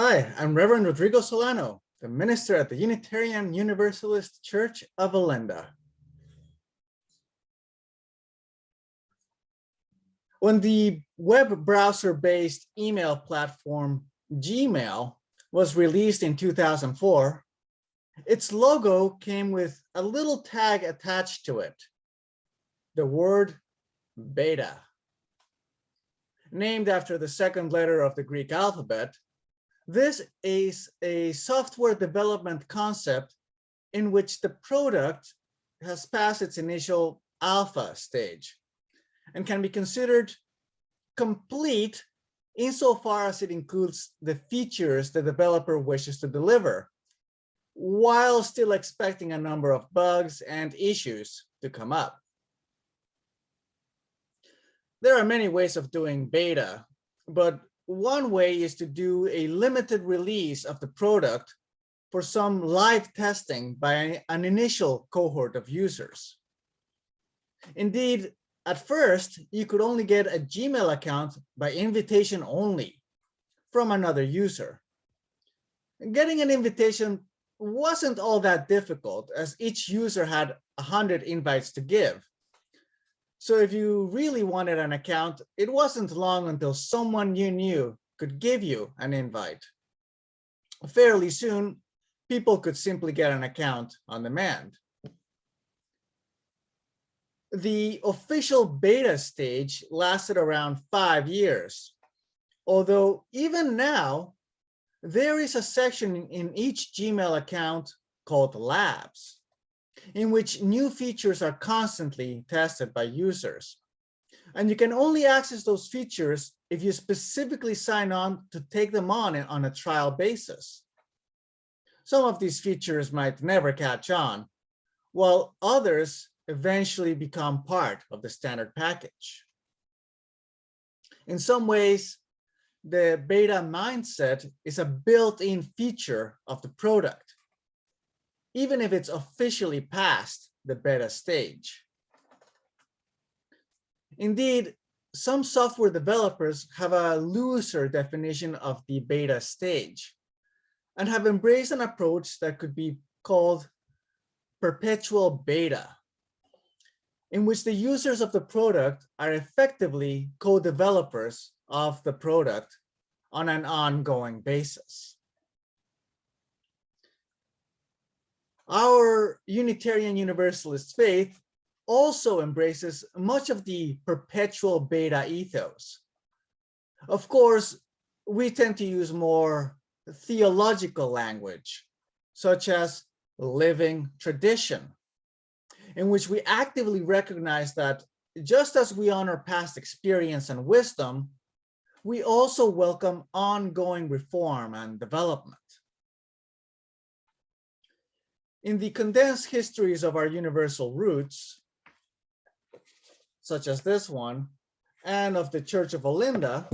Hi, I'm Reverend Rodrigo Solano, the minister at the Unitarian Universalist Church of Olinda. When the web browser-based email platform Gmail was released in 2004, its logo came with a little tag attached to it, the word beta. Named after the second letter of the Greek alphabet, this is a software development concept in which the product has passed its initial alpha stage and can be considered complete insofar as it includes the features the developer wishes to deliver, while still expecting a number of bugs and issues to come up. There are many ways of doing beta, but one way is to do a limited release of the product for some live testing by an initial cohort of users. Indeed, at first, you could only get a Gmail account by invitation only from another user. Getting an invitation wasn't all that difficult, as each user had 100 invites to give. So if you really wanted an account, it wasn't long until someone you knew could give you an invite. Fairly soon, people could simply get an account on demand. The official beta stage lasted around 5 years, although even now, there is a section in each Gmail account called Labs, in which new features are constantly tested by users. And you can only access those features if you specifically sign on to take them on a trial basis. Some of these features might never catch on, while others eventually become part of the standard package. In some ways, the beta mindset is a built-in feature of the product, even if it's officially past the beta stage. Indeed, some software developers have a looser definition of the beta stage and have embraced an approach that could be called perpetual beta, in which the users of the product are effectively co-developers of the product on an ongoing basis. Our Unitarian Universalist faith also embraces much of the perpetual beta ethos. Of course, we tend to use more theological language, such as living tradition, in which we actively recognize that just as we honor past experience and wisdom, we also welcome ongoing reform and development. In the condensed histories of our universal roots, such as this one, and of the Church of Olinda,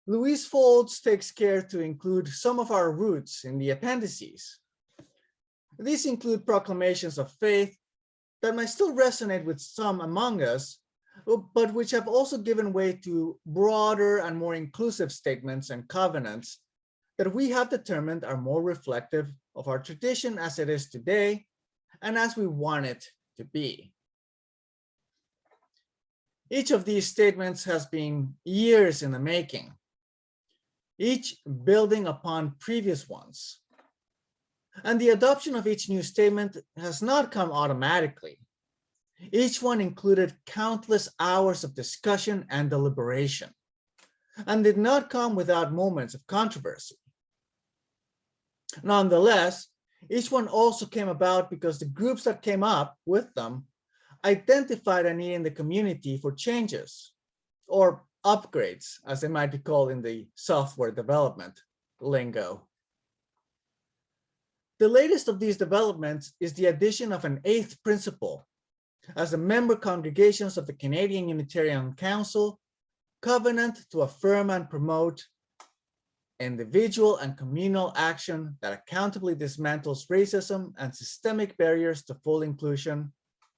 Louise Folds takes care to include some of our roots in the appendices. These include proclamations of faith that might still resonate with some among us, but which have also given way to broader and more inclusive statements and covenants that we have determined are more reflective of our tradition as it is today and as we want it to be. Each of these statements has been years in the making, each building upon previous ones. And the adoption of each new statement has not come automatically. Each one included countless hours of discussion and deliberation, and did not come without moments of controversy. Nonetheless, each one also came about because the groups that came up with them identified a need in the community for changes, or upgrades, as they might be called in the software development lingo. The latest of these developments is the addition of an 8th principle, as the member congregations of the Canadian Unitarian Council covenant to affirm and promote individual and communal action that accountably dismantles racism and systemic barriers to full inclusion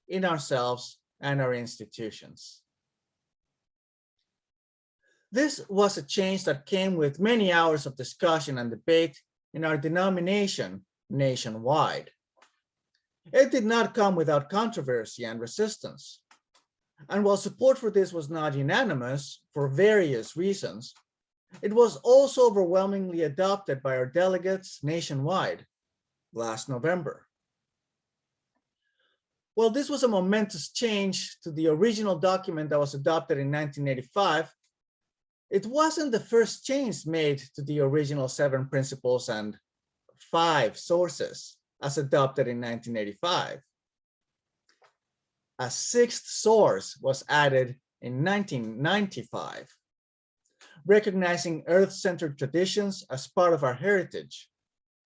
in ourselves and our institutions. This was a change that came with many hours of discussion and debate in our denomination nationwide. It did not come without controversy and resistance. And while support for this was not unanimous for various reasons, it was also overwhelmingly adopted by our delegates nationwide last November. While this was a momentous change to the original document that was adopted in 1985, it wasn't the first change made to the original 7 principles and 5 sources as adopted in 1985. A 6th source was added in 1995, recognizing Earth-centered traditions as part of our heritage,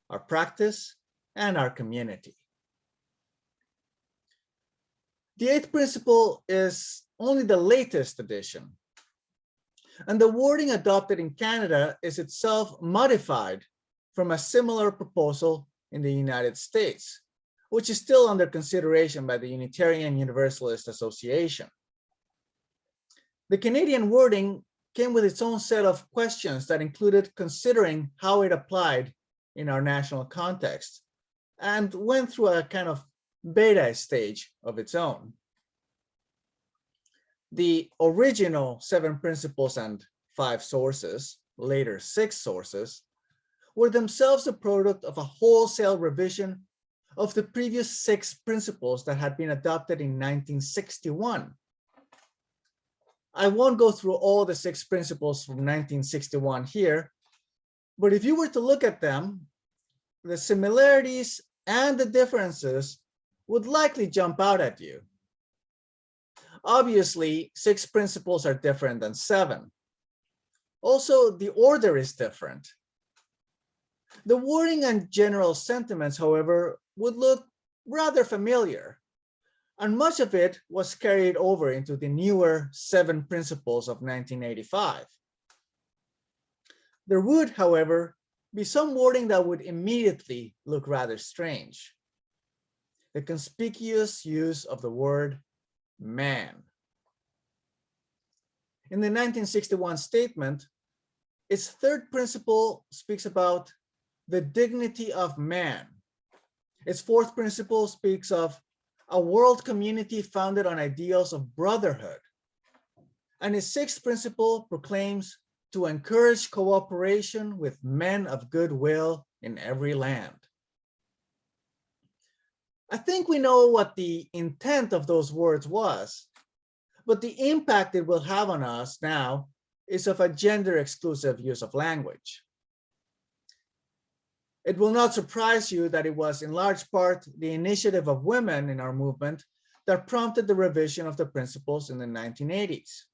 our practice, and our community. The 8th principle is only the latest addition, and the wording adopted in Canada is itself modified from a similar proposal in the United States, which is still under consideration by the Unitarian Universalist Association. The Canadian wording came with its own set of questions that included considering how it applied in our national context and went through a kind of beta stage of its own. The original 7 principles and 5 sources, later 6 sources, were themselves a product of a wholesale revision of the previous 6 principles that had been adopted in 1961. I won't go through all the 6 principles from 1961 here, but if you were to look at them, the similarities and the differences would likely jump out at you. Obviously, 6 principles are different than 7. Also, the order is different. The wording and general sentiments, however, would look rather familiar, and much of it was carried over into the newer 7 principles of 1985. There would, however, be some wording that would immediately look rather strange. The conspicuous use of the word man. In the 1961 statement, its 3rd principle speaks about the dignity of man. Its 4th principle speaks of a world community founded on ideals of brotherhood. And its 6th principle proclaims to encourage cooperation with men of goodwill in every land. I think we know what the intent of those words was, but the impact it will have on us now is of a gender-exclusive use of language. It will not surprise you that it was in large part the initiative of women in our movement that prompted the revision of the principles in the 1980s.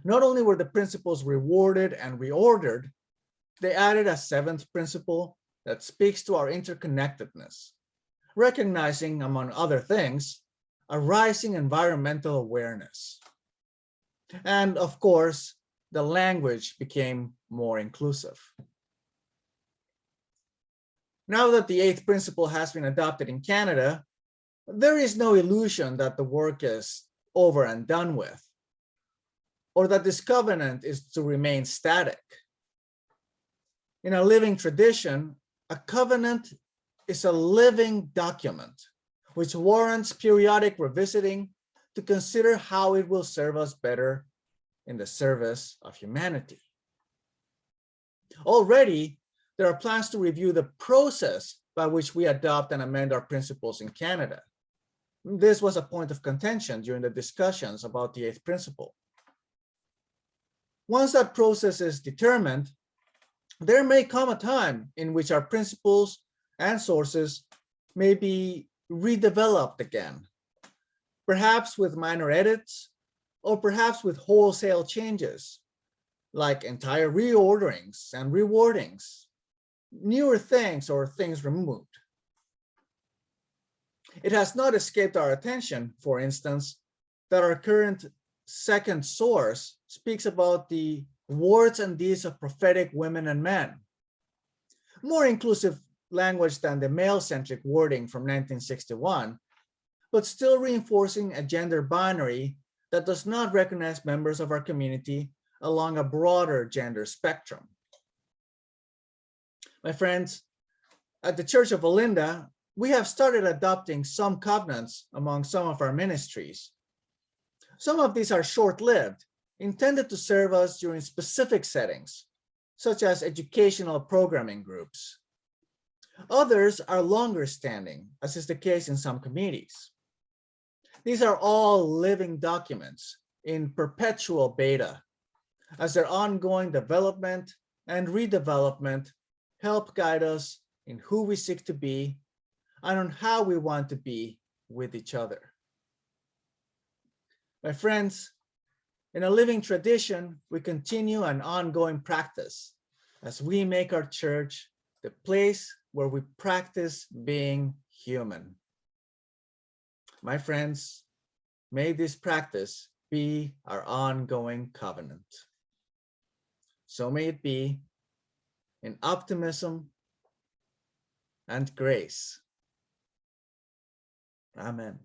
Not only were the principles reworded and reordered, they added a 7th principle that speaks to our interconnectedness, recognizing, among other things, a rising environmental awareness. And of course, the language became more inclusive. Now that the 8th principle has been adopted in Canada, there is no illusion that the work is over and done with, or that this covenant is to remain static. In a living tradition, a covenant is a living document which warrants periodic revisiting to consider how it will serve us better in the service of humanity. Already, there are plans to review the process by which we adopt and amend our principles in Canada. This was a point of contention during the discussions about the 8th principle. Once that process is determined, there may come a time in which our principles and sources may be redeveloped again, perhaps with minor edits, or perhaps with wholesale changes, like entire reorderings and rewordings, newer things or things removed. It has not escaped our attention, for instance, that our current 2nd source speaks about the words and deeds of prophetic women and men. More inclusive language than the male-centric wording from 1961, but still reinforcing a gender binary that does not recognize members of our community along a broader gender spectrum. My friends, at the Church of Olinda, we have started adopting some covenants among some of our ministries. Some of these are short-lived, intended to serve us during specific settings, such as educational programming groups. Others are longer standing, as is the case in some committees. These are all living documents in perpetual beta, as their ongoing development and redevelopment help guide us in who we seek to be and on how we want to be with each other. My friends, in a living tradition, we continue an ongoing practice as we make our church the place where we practice being human. My friends, may this practice be our ongoing covenant. So may it be in optimism and grace. Amen.